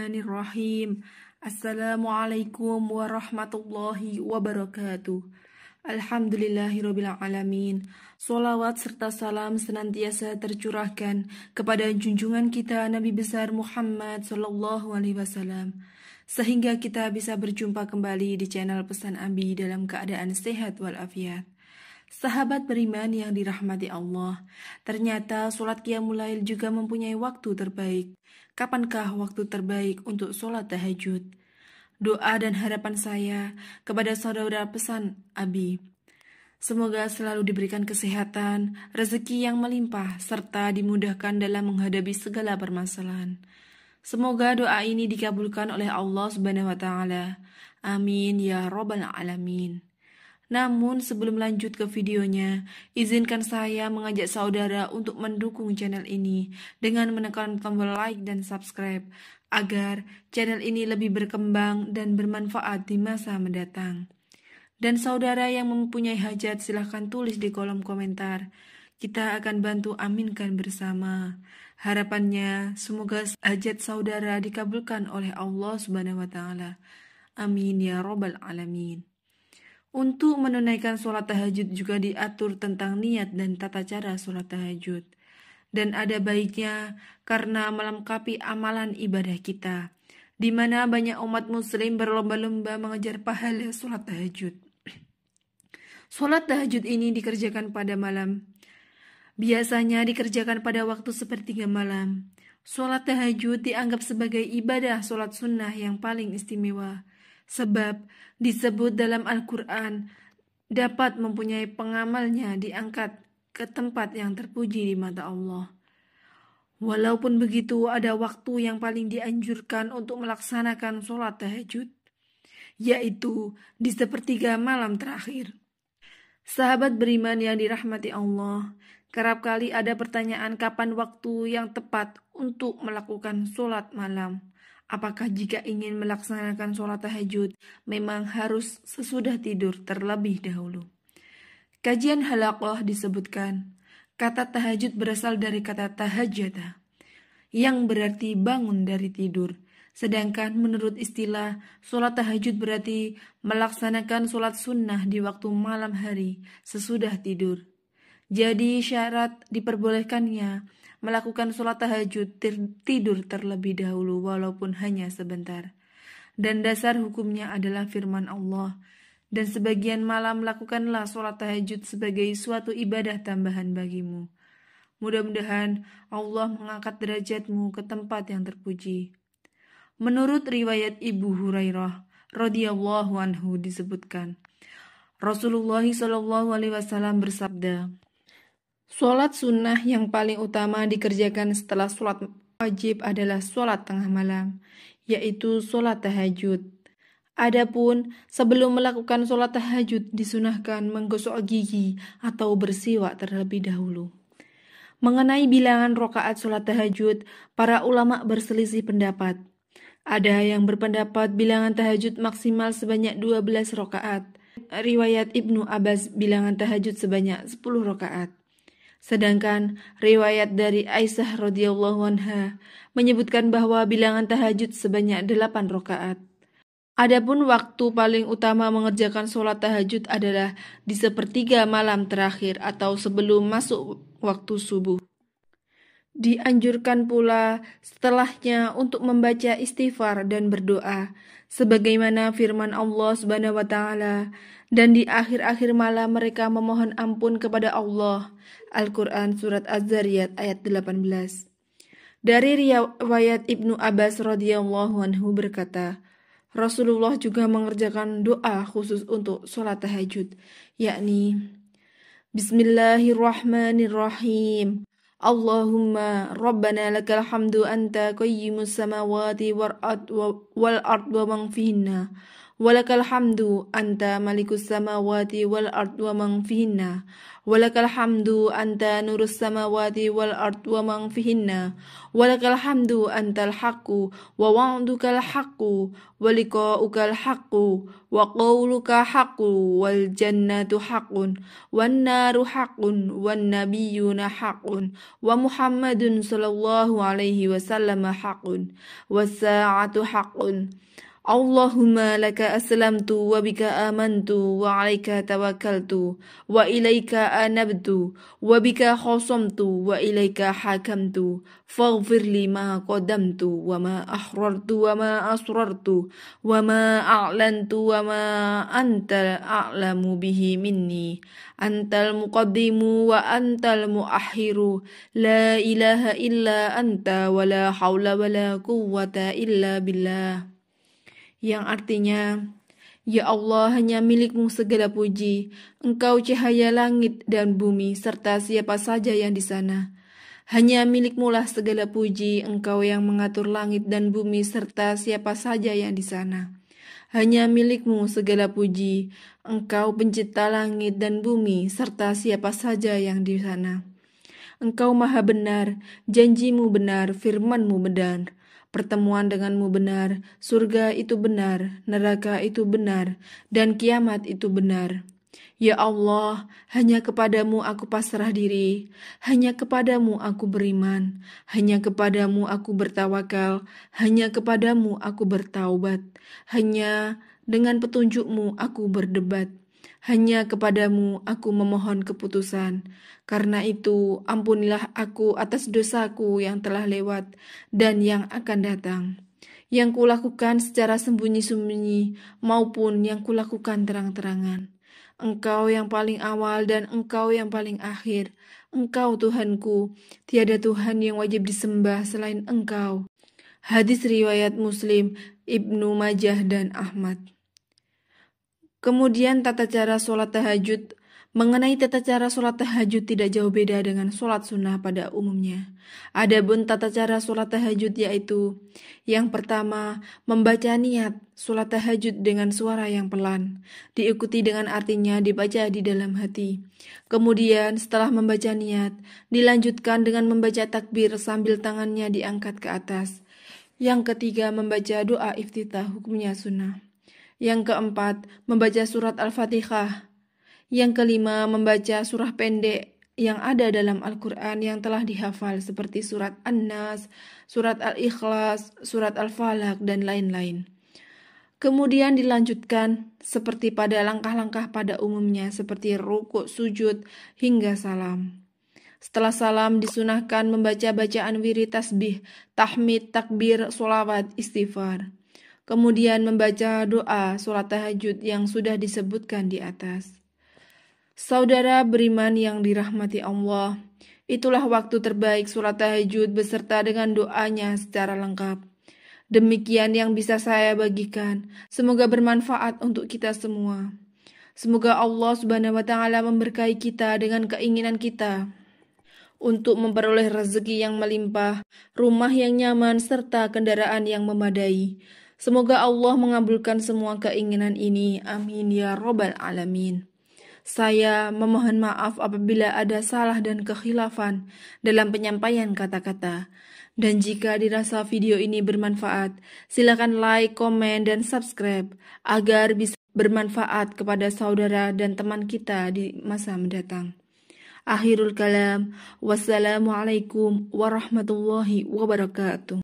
Bismillahirrahmanirrahim. Assalamualaikum warahmatullahi wabarakatuh. Alhamdulillahirabbil alamin. Sholawat serta salam senantiasa tercurahkan kepada junjungan kita Nabi besar Muhammad sallallahu alaihi wasallam, sehingga kita bisa berjumpa kembali di channel Pesan Abi dalam keadaan sehat walafiat. Sahabat beriman yang dirahmati Allah, ternyata sholat qiyamul lail juga mempunyai waktu terbaik. Kapankah waktu terbaik untuk sholat tahajud? Doa dan harapan saya kepada saudara Pesan Abi, semoga selalu diberikan kesehatan, rezeki yang melimpah, serta dimudahkan dalam menghadapi segala permasalahan. Semoga doa ini dikabulkan oleh Allah Subhanahu wa Ta'ala. Amin ya Rabbal Alamin. Namun sebelum lanjut ke videonya, izinkan saya mengajak saudara untuk mendukung channel ini dengan menekan tombol like dan subscribe agar channel ini lebih berkembang dan bermanfaat di masa mendatang. Dan saudara yang mempunyai hajat silahkan tulis di kolom komentar. Kita akan bantu aminkan bersama. Harapannya semoga hajat saudara dikabulkan oleh Allah Subhanahu wa Ta'ala. Amin ya Rabbal Alamin. Untuk menunaikan sholat tahajud juga diatur tentang niat dan tata cara sholat tahajud. Dan ada baiknya karena melengkapi amalan ibadah kita, di mana banyak umat muslim berlomba-lomba mengejar pahala sholat tahajud. Sholat tahajud ini dikerjakan pada malam. Biasanya dikerjakan pada waktu sepertiga malam. Sholat tahajud dianggap sebagai ibadah sholat sunnah yang paling istimewa. Sebab disebut dalam Al-Quran dapat mempunyai pengamalnya diangkat ke tempat yang terpuji di mata Allah. Walaupun begitu, ada waktu yang paling dianjurkan untuk melaksanakan sholat tahajud, yaitu di sepertiga malam terakhir. Sahabat beriman yang dirahmati Allah, kerap kali ada pertanyaan kapan waktu yang tepat untuk melakukan sholat malam. Apakah jika ingin melaksanakan sholat tahajud memang harus sesudah tidur terlebih dahulu? Kajian Halaqah disebutkan, kata tahajud berasal dari kata tahajjada, yang berarti bangun dari tidur. Sedangkan menurut istilah, sholat tahajud berarti melaksanakan sholat sunnah di waktu malam hari sesudah tidur. Jadi syarat diperbolehkannya melakukan sholat tahajud tidur terlebih dahulu walaupun hanya sebentar. Dan dasar hukumnya adalah firman Allah. Dan sebagian malam lakukanlah sholat tahajud sebagai suatu ibadah tambahan bagimu. Mudah-mudahan Allah mengangkat derajatmu ke tempat yang terpuji. Menurut riwayat Ibu Hurairah radhiyallahu anhu disebutkan, Rasulullah SAW bersabda, sholat sunnah yang paling utama dikerjakan setelah sholat wajib adalah sholat tengah malam, yaitu sholat tahajud. Adapun sebelum melakukan sholat tahajud disunahkan menggosok gigi atau bersiwak terlebih dahulu. Mengenai bilangan rakaat sholat tahajud, para ulama berselisih pendapat. Ada yang berpendapat bilangan tahajud maksimal sebanyak 12 rakaat. Riwayat Ibnu Abbas bilangan tahajud sebanyak 10 rakaat. Sedangkan riwayat dari Aisyah radhiyallahu anha menyebutkan bahwa bilangan tahajud sebanyak 8 rakaat. Adapun waktu paling utama mengerjakan sholat tahajud adalah di sepertiga malam terakhir atau sebelum masuk waktu subuh. Dianjurkan pula setelahnya untuk membaca istighfar dan berdoa, sebagaimana firman Allah Subhanahu wa Ta'ala, dan di akhir-akhir malam mereka memohon ampun kepada Allah. Al-Quran Surat Az-Zariyat ayat 18. Dari riwayat Ibnu Abbas radhiyallahu anhu berkata, Rasulullah juga mengerjakan doa khusus untuk sholat tahajud, yakni Bismillahirrahmanirrahim. Allahumma Rabbana lakal hamdu anta qayyimus samawati wal ard wa man fihinna Walakal hamdu anta malikus samawati wal ard wa man fihinna. Walakal hamdu anta nurus samawati wal ard wa man fihinna. Walakal hamdu antal haqqu wa wa'dukal haqqu wa liqa'ukal haqqu wa qawluka haqqu wal jannatu haqqun wan naru haqqun wan nabiyyuna haqqun wa Muhammadun sallallahu alaihi wasallam haqqun was sa'atu haqqun. Allahumma laka aslamtu wa bika amantu wa alaika tawakkaltu wa ilaika anabtu wa bika khosamtu wa ilaika hakamtu faghfir li ma qadamtu wa ma ahrartu wa ma asrartu wa ma a'lantu wa ma anta a'lamu bihi minni antal muqaddimu wa antal muakhiru la ilaha illa anta wa la hawla wa la quwwata illa billah. Yang artinya, ya Allah, hanya milik-Mu segala puji, Engkau cahaya langit dan bumi, serta siapa saja yang di sana. Hanya milik-Mu lah segala puji, Engkau yang mengatur langit dan bumi, serta siapa saja yang di sana. Hanya milik-Mu segala puji, Engkau pencipta langit dan bumi, serta siapa saja yang di sana. Engkau maha benar, janji-Mu benar, firman-Mu benar. Pertemuan denganmu benar, surga itu benar, neraka itu benar, dan kiamat itu benar. Ya Allah, hanya kepadamu aku pasrah diri, hanya kepadamu aku beriman, hanya kepadamu aku bertawakal, hanya kepadamu aku bertaubat, hanya dengan petunjukmu aku berdebat. Hanya kepadamu aku memohon keputusan. Karena itu, ampunilah aku atas dosaku yang telah lewat dan yang akan datang. Yang kulakukan secara sembunyi-sembunyi maupun yang kulakukan terang-terangan. Engkau yang paling awal dan Engkau yang paling akhir. Engkau Tuhanku, tiada Tuhan yang wajib disembah selain Engkau. Hadis riwayat Muslim, Ibnu Majah dan Ahmad. Kemudian tata cara sholat tahajud. Mengenai tata cara sholat tahajud tidak jauh beda dengan sholat sunnah pada umumnya. Adapun tata cara sholat tahajud yaitu: yang pertama, membaca niat sholat tahajud dengan suara yang pelan, diikuti dengan artinya dibaca di dalam hati. Kemudian setelah membaca niat, dilanjutkan dengan membaca takbir sambil tangannya diangkat ke atas. Yang ketiga, membaca doa iftitah, hukumnya sunnah. Yang keempat, membaca surat Al-Fatihah. Yang kelima, membaca surah pendek yang ada dalam Al-Quran yang telah dihafal seperti surat An-Nas, surat Al-Ikhlas, surat Al-Falaq, dan lain-lain. Kemudian dilanjutkan seperti pada langkah-langkah pada umumnya seperti rukuk, sujud, hingga salam. Setelah salam disunahkan membaca bacaan wirid tasbih, tahmid, takbir, sholawat, istighfar. Kemudian membaca doa sholat tahajud yang sudah disebutkan di atas. Saudara beriman yang dirahmati Allah, itulah waktu terbaik sholat tahajud beserta dengan doanya secara lengkap. Demikian yang bisa saya bagikan. Semoga bermanfaat untuk kita semua. Semoga Allah Subhanahu wa Ta'ala memberkahi kita dengan keinginan kita untuk memperoleh rezeki yang melimpah, rumah yang nyaman, serta kendaraan yang memadai. Semoga Allah mengabulkan semua keinginan ini. Amin ya Rabbal Alamin. Saya memohon maaf apabila ada salah dan kekhilafan dalam penyampaian kata-kata. Dan jika dirasa video ini bermanfaat, silakan like, komen, dan subscribe agar bisa bermanfaat kepada saudara dan teman kita di masa mendatang. Akhirul kalam, wassalamualaikum warahmatullahi wabarakatuh.